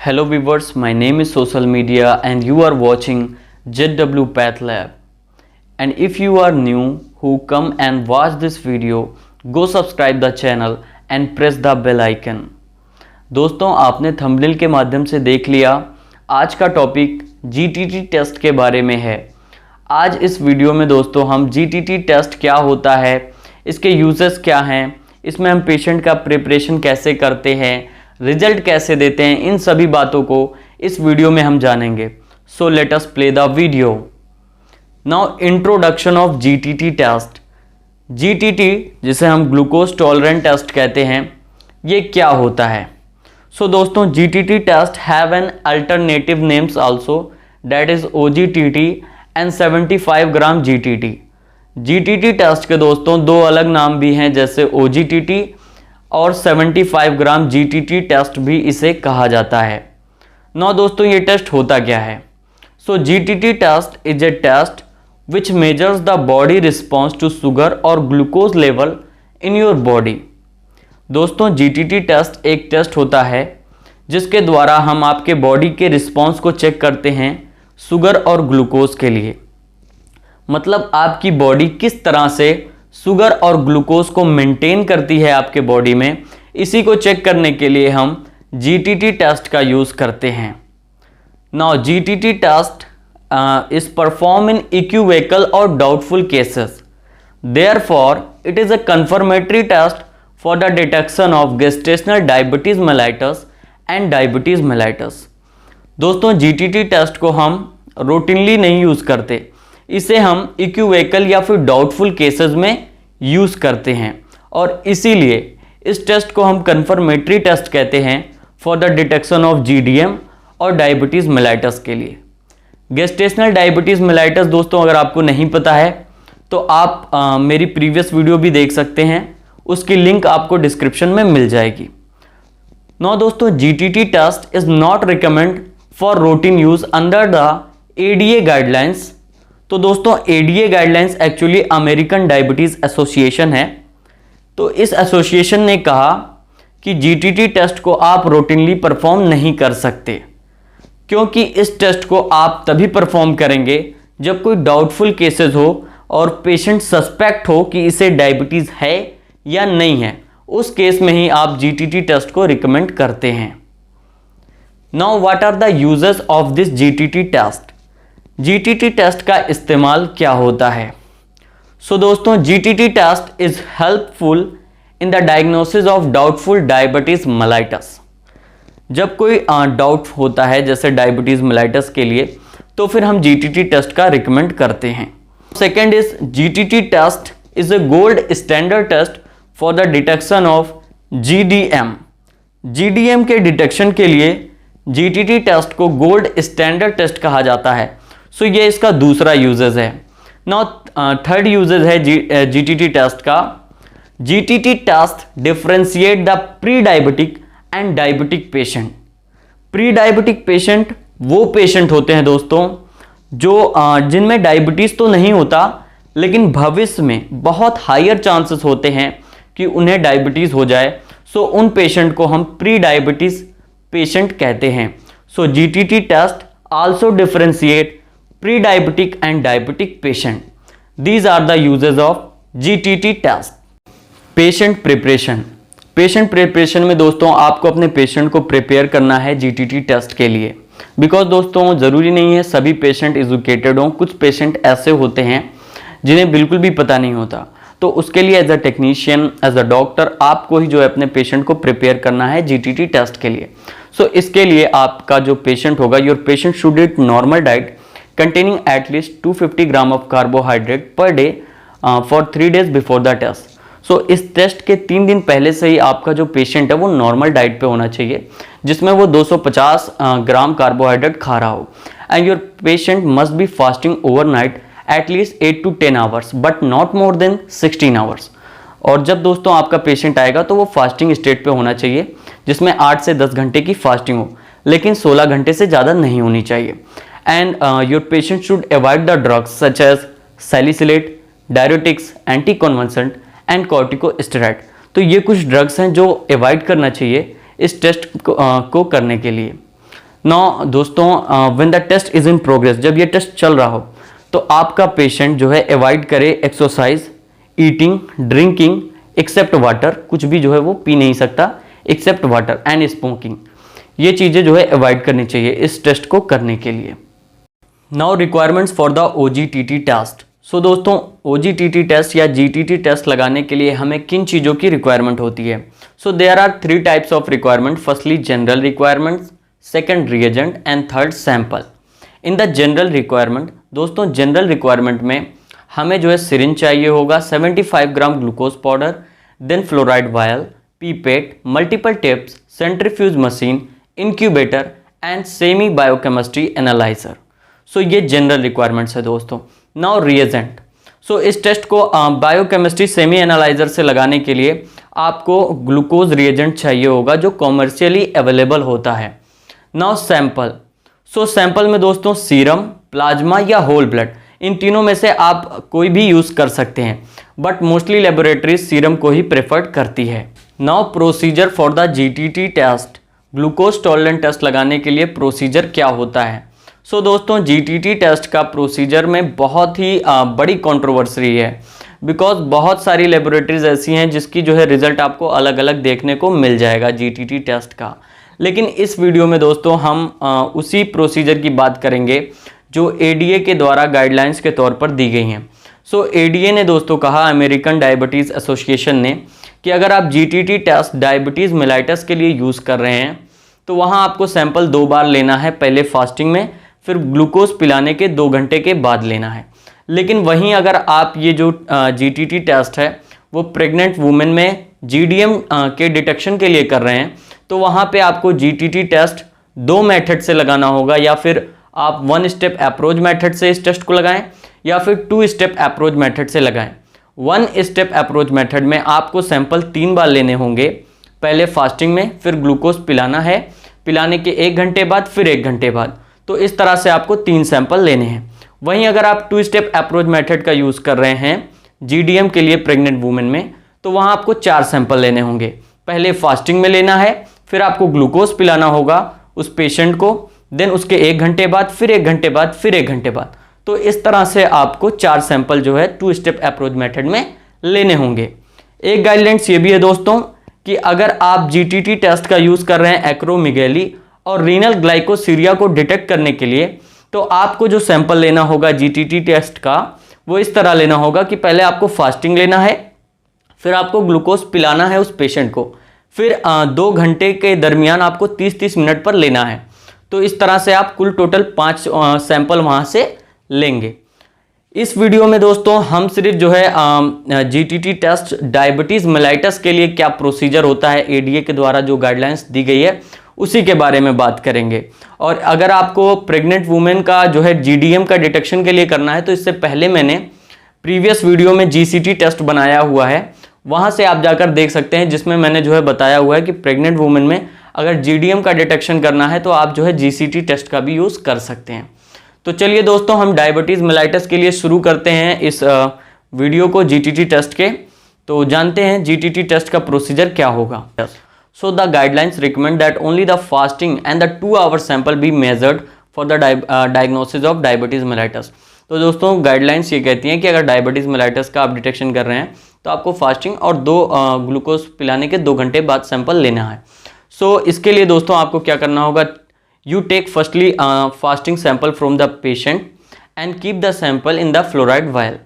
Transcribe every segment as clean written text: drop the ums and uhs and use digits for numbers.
Hello viewers, my name is Social Media and you are watching ZW Path Lab. And if you are new who come and watch this video, go subscribe the channel and press the bell icon. दोस्तों आपने thumbnail के माध्यम से देख लिया, आज का topic GTT test के बारे में है। आज इस वीडियो में दोस्तों हम GTT टेस्ट क्या होता है, इसके यूजेस क्या हैं, इसमें हम पेशेंट का प्रिपरेशन कैसे करते हैं, रिजल्ट कैसे देते हैं, इन सभी बातों को इस वीडियो में हम जानेंगे। So let us play the video. Now introduction of GTT test. GTT जिसे हम ग्लूकोज टॉलरेंट टेस्ट कहते हैं, ये क्या होता है? सो दोस्तों GTT test have an alternative names also, that is OGTT and 75 gram GTT। GTT test के दोस्तों दो अलग नाम भी हैं, जैसे OGTT और 75 ग्राम GTT टेस्ट भी इसे कहा जाता है। नौ दोस्तों ये टेस्ट होता क्या है? So GTT test is a test which measures the body response to sugar और glucose level in your body. दोस्तों GTT टेस्ट एक टेस्ट होता है जिसके द्वारा हम आपके बॉडी के रिस्पॉन्स को चेक करते हैं शुगर और ग्लूकोज के लिए। मतलब आपकी बॉडी किस तरह से शुगर और ग्लूकोज को मेंटेन करती है आपके बॉडी में, इसी को चेक करने के लिए हम GTT टेस्ट का यूज़ करते हैं। Now GTT test is perform in equivocal और doubtful cases, therefore it is a confirmatory test for the detection of gestational diabetes mellitus and diabetes mellitus. दोस्तों GTT टेस्ट को हम रूटीनली नहीं use करते, इसे हम इक्विवोकल या फिर डाउटफुल केसेस में यूज़ करते हैं और इसीलिए इस टेस्ट को हम कंफर्मेटरी टेस्ट कहते हैं for the detection of GDM और डायबिटीज़ मेलाइटस के लिए। गेस्टेशनल डायबिटीज़ मेलाइटस दोस्तों अगर आपको नहीं पता है तो आप मेरी प्रीवियस वीडियो भी देख सकते हैं, उसकी लिंक आपको डिस्क्रिप्शन में मिल जाएगी। नो दोस्तों GTT test is not recommend for routine use under the ADA guidelines. तो दोस्तों ADA guidelines actually American diabetes association है। तो इस एसोसिएशन ने कहा कि GTT टेस्ट को आप रूटीनली परफॉर्म नहीं कर सकते, क्योंकि इस टेस्ट को आप तभी परफॉर्म करेंगे जब कोई डाउटफुल केसेस हो और पेशेंट सस्पेक्ट हो कि इसे डायबिटीज़ है या नहीं है, उस केस में ही आप GTT टेस्ट को रिकमेंड करते हैं। Now what are the usages of this GTT test? GTT test का इस्तेमाल क्या होता है? सो दोस्तों GTT test is helpful in the diagnosis of doubtful diabetes mellitus. जब कोई डाउट होता है जैसे डायबिटीज़ मेलाइटस के लिए, तो फिर हम GTT टेस्ट का रिकमेंड करते हैं। Second is GTT test is a gold standard test for the detection of GDM। GDM के डिटेक्शन के लिए GTT टेस्ट को गोल्ड स्टैंडर्ड टेस्ट कहा जाता है। सो ये इसका दूसरा यूजेज है। नाउ थर्ड यूजेज है GTT टेस्ट का। GTT test differentiate the pre diabetic and diabetic patient. Pre diabetic patient वो पेशेंट होते हैं दोस्तों जो जिनमें डायबिटीज़ तो नहीं होता, लेकिन भविष्य में बहुत हायर चांसेस होते हैं कि उन्हें डायबिटीज़ हो जाए। सो उन पेशेंट को हम प्री डायबिटीज़ पेशेंट कहते हैं। So GTT test also differentiate pre-diabetic and diabetic patient. These are the uses of GTT test. Patient preparation. Patient preparation में दोस्तों आपको अपने पेशेंट को प्रिपेयर करना है GTT टेस्ट के लिए, बिकॉज दोस्तों ज़रूरी नहीं है सभी पेशेंट एजुकेटेड हों। कुछ पेशेंट ऐसे होते हैं जिन्हें बिल्कुल भी पता नहीं होता, तो उसके लिए as a technician, as a doctor आपको ही जो है अपने पेशेंट को प्रिपेयर करना है GTT टेस्ट के लिए। सो इसके लिए आपका जो पेशेंट होगा, your patient should eat normal diet containing at least 250 gram of carbohydrate per day for 3 days before the test. So इस टेस्ट के 3 दिन पहले से ही आपका जो पेशेंट है वो नॉर्मल डाइट पे होना चाहिए, जिसमें वो 250 ग्राम कार्बोहाइड्रेट खा रहा हो। And your patient must be fasting overnight at least 8 to 10 hours, but not more than 16 hours. और जब दोस्तों आपका पेशेंट आएगा तो वो फास्टिंग स्टेट पे होना चाहिए, जिसमें 8 से 10 घंटे की फास्टिंग हो, लेकिन 16 घंटे से ज़्यादा नहीं होनी चाहिए। And your patient should avoid the drugs such as salicylate, diuretics, anticonvulsant and corticosteroid। तो ये कुछ ड्रग्स हैं जो अवॉइड करना चाहिए इस टेस्ट को करने के लिए। नाउ दोस्तों, when the test is in progress, जब ये टेस्ट चल रहा हो तो आपका पेशेंट जो है अवॉइड करे exercise, eating, drinking except water, कुछ भी जो है वो पी नहीं सकता एक्सेप्ट वाटर, एंड स्मोकिंग। ये चीज़ें जो है अवॉइड करनी चाहिए इस टेस्ट को करने के लिए। Now requirements for the OGTT test. So दोस्तों, OGTT टेस्ट या GTT टेस्ट लगाने के लिए हमें किन चीज़ों की रिक्वायरमेंट होती है? So there are 3 types of requirement. Firstly general requirements, second reagent and third sample. In the general requirement, दोस्तों जनरल रिक्वायरमेंट में हमें जो है सिरिंज चाहिए होगा, 75 gram glucose powder, then fluoride vial, pipette, multiple tapes, centrifuge machine, incubator and semi biochemistry analyser. So ये general requirements है दोस्तों। Now reagent. सो इस टेस्ट को बायोकेमिस्ट्री सेमी एनालाइजर से लगाने के लिए आपको ग्लूकोज रिएजेंट चाहिए होगा जो कॉमर्शियली अवेलेबल होता है। Now sample. सो सैंपल में दोस्तों सीरम, प्लाज्मा या होल ब्लड, इन तीनों में से आप कोई भी यूज़ कर सकते हैं, बट मोस्टली लेबोरेटरीज सीरम को ही प्रेफर्ड करती है। Now procedure for the GTT test. Glucose tolerant test लगाने के लिए प्रोसीजर क्या होता है? सो दोस्तों, GTT टेस्ट का प्रोसीजर में बहुत ही बड़ी कंट्रोवर्सी है, बिकॉज बहुत सारी लेबोरेटरीज ऐसी हैं जिसकी जो है रिजल्ट आपको अलग अलग देखने को मिल जाएगा GTT टेस्ट का। लेकिन इस वीडियो में दोस्तों हम उसी प्रोसीजर की बात करेंगे जो ADA के द्वारा गाइडलाइंस के तौर पर दी गई हैं। सो ADA ने दोस्तों कहा, अमेरिकन डायबिटीज़ एसोसिएशन ने, कि अगर आप GTT टेस्ट डायबिटीज़ मेलाइटस के लिए यूज़ कर रहे हैं तो वहाँ आपको सैंपल 2 बार लेना है, पहले फास्टिंग में, फिर ग्लूकोज पिलाने के 2 घंटे के बाद लेना है। लेकिन वहीं अगर आप ये जो GTT टेस्ट है वो प्रेग्नेंट वुमेन में GDM के डिटेक्शन के लिए कर रहे हैं तो वहाँ पे आपको GTT टेस्ट 2 मेथड से लगाना होगा, या फिर आप 1 स्टेप अप्रोच मेथड से इस टेस्ट को लगाएं या फिर 2 स्टेप अप्रोच मेथड से लगाएं। 1 स्टेप अप्रोच मेथड में आपको सैंपल 3 बार लेने होंगे, पहले फास्टिंग में, फिर ग्लूकोज पिलाना है, पिलाने के 1 घंटे बाद, फिर 1 घंटे बाद। तो इस तरह से आपको 3 सैंपल लेने हैं। वहीं अगर आप 2 स्टेप अप्रोच मेथड का यूज़ कर रहे हैं GDM के लिए प्रेग्नेंट वुमेन में, तो वहाँ आपको 4 सैंपल लेने होंगे। पहले फास्टिंग में लेना है, फिर आपको ग्लूकोज पिलाना होगा उस पेशेंट को, देन उसके 1 घंटे बाद, फिर 1 घंटे बाद, फिर 1 घंटे बाद। तो इस तरह से आपको 4 सैंपल जो है 2 स्टेप अप्रोच मेथड में लेने होंगे। एक गाइडलाइंस ये भी है दोस्तों कि अगर आप GTT टेस्ट का यूज़ कर रहे हैं एक्रोमेगाली और रीनल ग्लाइकोसीरिया को डिटेक्ट करने के लिए, तो आपको जो सैंपल लेना होगा GTT टेस्ट का वो इस तरह लेना होगा कि पहले आपको फास्टिंग लेना है, फिर आपको ग्लूकोज पिलाना है उस पेशेंट को, फिर 2 घंटे के दरमियान आपको 30-30 मिनट पर लेना है। तो इस तरह से आप कुल टोटल 5 सैंपल वहाँ से लेंगे। इस वीडियो में दोस्तों हम सिर्फ जो है GTT टेस्ट डायबिटीज़ मेलाइटस के लिए क्या प्रोसीजर होता है, ADA के द्वारा जो गाइडलाइंस दी गई है उसी के बारे में बात करेंगे। और अगर आपको प्रेग्नेंट वुमेन का जो है GDM का डिटेक्शन के लिए करना है तो इससे पहले मैंने प्रीवियस वीडियो में GCT टेस्ट बनाया हुआ है, वहाँ से आप जाकर देख सकते हैं, जिसमें मैंने जो है बताया हुआ है कि प्रेग्नेंट वुमेन में अगर GDM का डिटेक्शन करना है तो आप जो है GCT टेस्ट का भी यूज़ कर सकते हैं। तो चलिए दोस्तों, हम डायबिटीज़ मेलाइटस के लिए शुरू करते हैं इस वीडियो को GTT टेस्ट के। तो जानते हैं GTT टेस्ट का प्रोसीजर क्या होगा। So the guidelines recommend that only the fasting and the 2 hour sample be measured for the diagnosis of diabetes mellitus. तो दोस्तों गाइडलाइंस ये कहती हैं कि अगर डायबिटीज़ मेलाइटस का आप डिटेक्शन कर रहे हैं तो आपको फास्टिंग और 2 ग्लूकोज पिलाने के 2 घंटे बाद सैंपल लेना है। सो इसके लिए दोस्तों आपको क्या करना होगा, you take firstly fasting sample from the patient and keep the sample in the fluoride vial।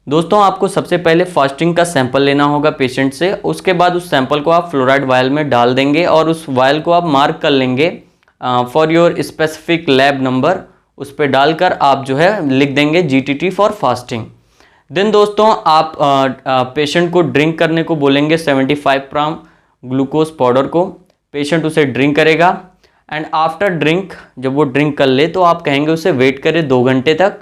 दोस्तों आपको सबसे पहले फास्टिंग का सैंपल लेना होगा पेशेंट से, उसके बाद उस सैंपल को आप फ्लोराइड वायल में डाल देंगे और उस वायल को आप मार्क कर लेंगे for your specific lab number, उस पर डालकर आप जो है लिख देंगे GTT फॉर फास्टिंग। देन दोस्तों आप पेशेंट को ड्रिंक करने को बोलेंगे 75 ग्राम ग्लूकोज पाउडर को, पेशेंट उसे ड्रिंक करेगा एंड आफ्टर ड्रिंक, जब वो ड्रिंक कर ले तो आप कहेंगे उसे वेट करे 2 घंटे तक।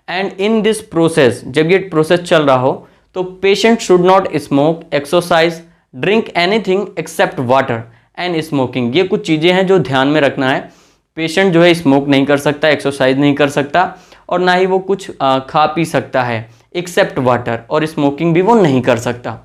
एंड इन दिस प्रोसेस, जब ये प्रोसेस चल रहा हो तो patient should not smoke, exercise, drink anything accept water and smoking. ये कुछ चीज़ें हैं जो ध्यान में रखना है। पेशेंट जो है स्मोक नहीं कर सकता, एक्सरसाइज नहीं कर सकता और ना ही वो कुछ खा पी सकता है एक्सेप्ट वाटर, और स्मोकिंग भी वो नहीं कर सकता।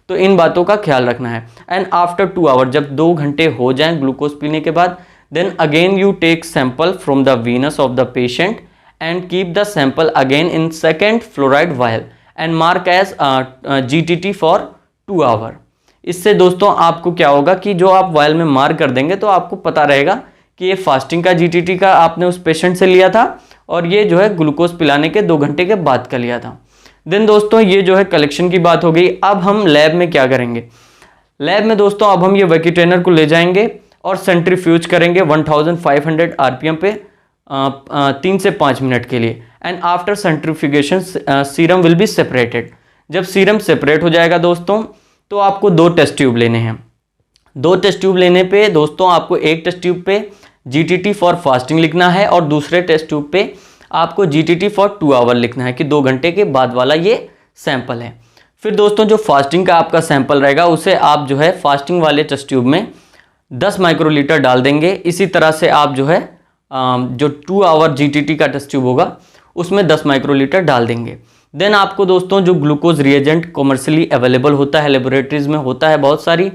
तो इन बातों का ख्याल रखना है। एंड आफ्टर 2 आवर, जब 2 घंटे हो जाएं ग्लूकोज पीने के बाद, Then again you take sample from the venous of the patient and keep the sample again in second fluoride vial and mark as GTT for 2 hour. इससे दोस्तों आपको क्या होगा कि जो आप वायल में मार्क कर देंगे तो आपको पता रहेगा कि ये फास्टिंग का GTT का आपने उस पेशेंट से लिया था और ये जो है ग्लूकोज पिलाने के 2 घंटे के बाद का लिया था। देन दोस्तों ये जो है कलेक्शन की बात हो गई। अब हम लैब में क्या करेंगे, लैब में दोस्तों अब हम ये वैक्यूटेनर को ले जाएंगे और सेंट्रीफ्यूज करेंगे 1500 आरपीएम पे 3 से 5 मिनट के लिए। And after centrifugation serum will be separated. जब सीरम सेपरेट हो जाएगा दोस्तों तो आपको 2 टेस्ट ट्यूब लेने हैं। 2 टेस्ट ट्यूब लेने पे दोस्तों आपको एक टेस्ट ट्यूब पे GTT फॉर फास्टिंग लिखना है और दूसरे टेस्ट ट्यूब पे आपको GTT फॉर 2 आवर लिखना है कि 2 घंटे के बाद वाला ये सैंपल है। फिर दोस्तों जो फास्टिंग का आपका सैंपल रहेगा उसे आप जो है फास्टिंग वाले टेस्ट ट्यूब में 10 माइक्रोलीटर डाल देंगे। इसी तरह से आप जो है जो 2 आवर GTT का टेस्ट ट्यूब होगा उसमें 10 माइक्रोलीटर डाल देंगे। देन आपको दोस्तों जो ग्लूकोज रिएजेंट कमर्शियली अवेलेबल होता है, लेबोरेटरीज में होता है बहुत सारी,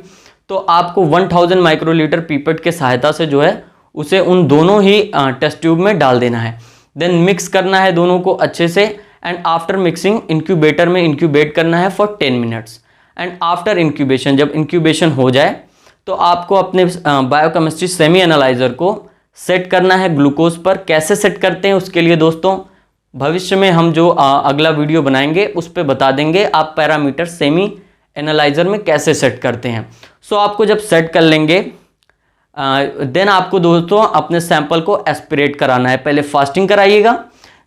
तो आपको 1000 माइक्रोलीटर पीपेट के सहायता से जो है उसे उन दोनों ही टेस्ट ट्यूब में डाल देना है। देन मिक्स करना है दोनों को अच्छे से एंड आफ्टर मिक्सिंग इंक्यूबेटर में इंक्यूबेट करना है for 10 minutes. And after incubation, जब इंक्यूबेशन हो जाए तो आपको अपने बायोकेमिस्ट्री सेमी एनालाइजर को सेट करना है ग्लूकोज पर। कैसे सेट करते हैं उसके लिए दोस्तों भविष्य में हम जो अगला वीडियो बनाएंगे उस पर बता देंगे आप पैरामीटर सेमी एनालाइजर में कैसे सेट करते हैं। सो आपको जब सेट कर लेंगे देन आपको दोस्तों अपने सैंपल को एस्पिरेट कराना है। पहले फास्टिंग कराइएगा,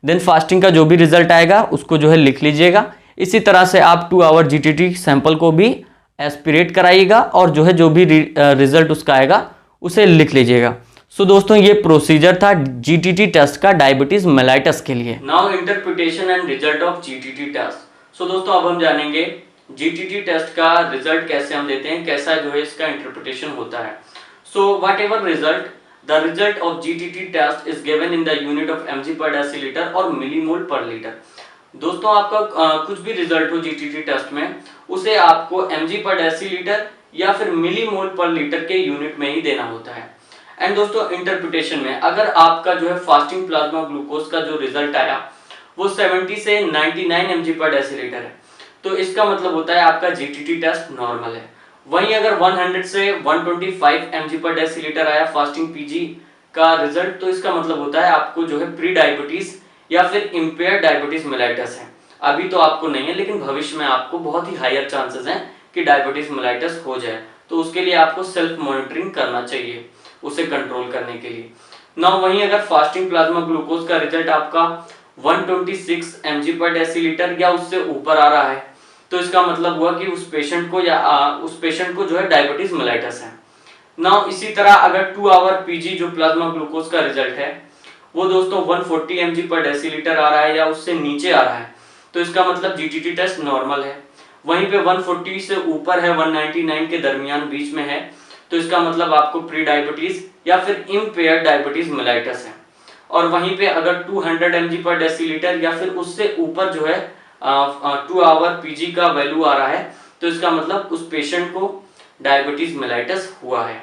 देन फास्टिंग का जो भी रिजल्ट आएगा उसको जो है लिख लीजिएगा। इसी तरह से आप 2 आवर GTT सैंपल को भी एस्पिरेट कराइएगा और जो है जो भी रिजल्ट उसका आएगा उसे लिख लीजिएगा। सो दोस्तों ये प्रोसीजर था GTT टेस्ट का डायबिटीज मेलाइटस के लिए। Now interpretation and result of GTT test. So दोस्तों अब हम जानेंगे GTT टेस्ट का रिजल्ट कैसे हम देते हैं, कैसा जो है इसका इंटरप्रिटेशन होता है। So whatever result, the result of GTT test is given in the unit of mg per decilitre और मिलीमोल पर लीटर। दोस्तों आपका कुछ भी रिजल्ट हो GTT टेस्ट में उसे आपको mg पर डेसीलीटर या फिर मिलीमोल पर लीटर के यूनिट में ही देना होता है। एंड दोस्तों इंटरप्रिटेशन में अगर आपका जो है फास्टिंग प्लाज्मा ग्लूकोज का जो रिजल्ट आया वो 70 से 99 mg पर डेसीलीटर है तो इसका मतलब होता है आपका GTT टेस्ट नॉर्मल है। वहीं अगर 100 से 125 mg पर डेसीलीटर आया फास्टिंग PG का रिजल्ट तो इसका मतलब होता है आपको जो है प्री डायबिटीज या फिर इम्पेयर डायबिटीज मेलाइटस है। अभी तो आपको नहीं है लेकिन भविष्य में आपको बहुत ही हायर चांसेस हैं कि डायबिटीज मेलाइटस हो जाए, तो उसके लिए आपको सेल्फ मॉनिटरिंग करना चाहिए उसे कंट्रोल करने के लिए। ना वहीं अगर फास्टिंग प्लाज्मा ग्लूकोज का रिजल्ट आपका 126 mg पर डेसीलीटर या उससे ऊपर आ रहा है तो इसका मतलब हुआ कि उस पेशेंट को जो है डायबिटीज मेलाइटस है। ना इसी तरह अगर 2 आवर PG जो प्लाज्मा ग्लूकोज का रिजल्ट है वो दोस्तों 140 mg पर डेसीलीटर आ रहा है या उससे नीचे आ रहा है तो इसका मतलब GTT टेस्ट नॉर्मल है। वहीं पे 140 से ऊपर है 199 के दरमियान बीच में है तो इसका मतलब आपको प्री डायबिटीज या फिर इम्पेयर्ड डायबिटीज मेलाइटस है। और वहीं पे अगर 200 mg पर डेसीलीटर या फिर उससे ऊपर जो है 2 आवर PG का वैल्यू आ रहा है तो इसका मतलब उस पेशेंट को डायबिटीज मेलाइटस हुआ है।